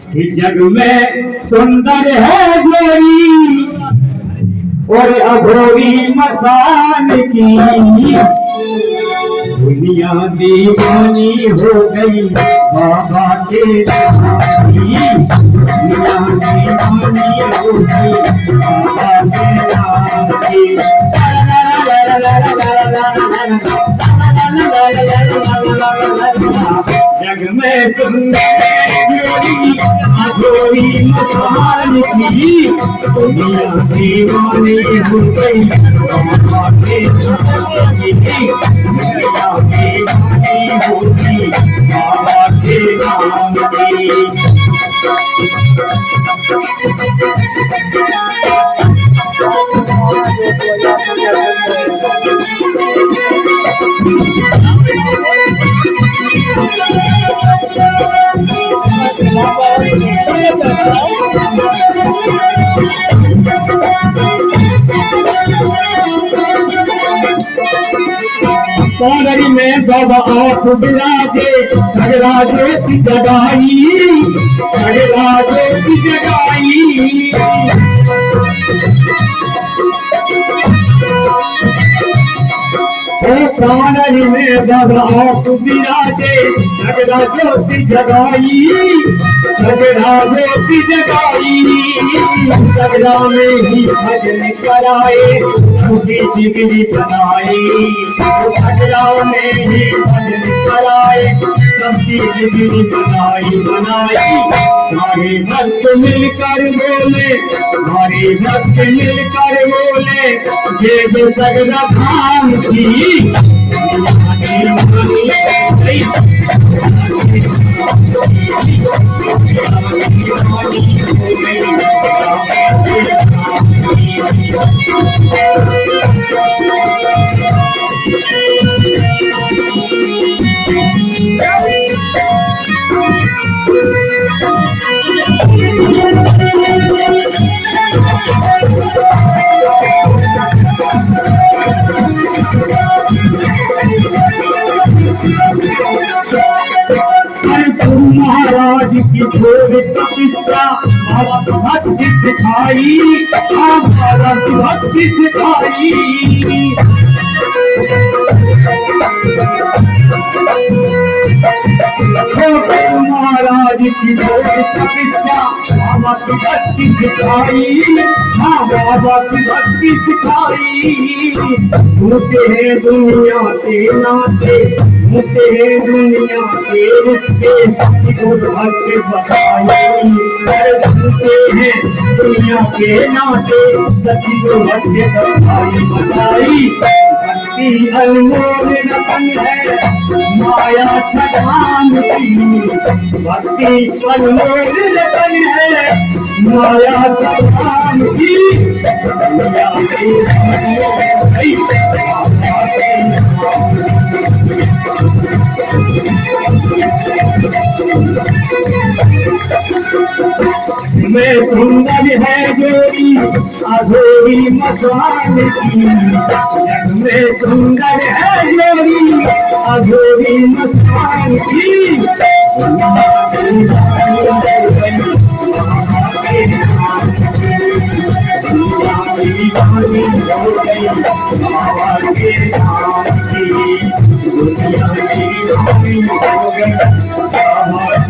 इस जग में सुंदर है जोड़ी और अघोरी मसान की। दुनिया दीवानी हो गई बाबा के नाम की। दुनिया दीवानी हो गई बाबा के नाम की। जग में सुंदरी अधूरी मसान की। दुनिया दीवानी हो गई बाबा के नाम की। दुनिया दीवानी हो गई बाबा के नाम की। सौंदर्य में बाबा आप विराजे खगराजे की जगाई। खगराजे की जगाई। सौंदर्य में बाबा आप विराजे खगराजे की जगाई। खगराजे की जगाई। खगरा में ही भजन कराए उनकी जिगरी बनाए। खगरा में ही भजन कराए सबकी जिगरी बनाई बनाई। सारे भक्त मिलकर बोले हमारे भक्त मिलकर बोले ये जो सगरा धाम की। महाराज की घोर तपस्या भक्ति सिखाई। भक्ति सिखाई। महाराज की घोर तपस्या बाबा की भक्ति सिखाई। हाँ बाबा की भक्ति सिखाई। होते हैं दुनिया के नाते होते हैं दुनिया के रिश्ते को भक्त बताई। होते हैं दुनिया के नाते सती को भक्त बताई। भक्ति अनमोल रतन है माया छठान की। भक्ति अनमोल रतन है माया छठान की। मैं सुंदर है जोड़ी अधूरी मसान की। मैं सुंदर है जोड़ी अधूरी मसान की। दुनिया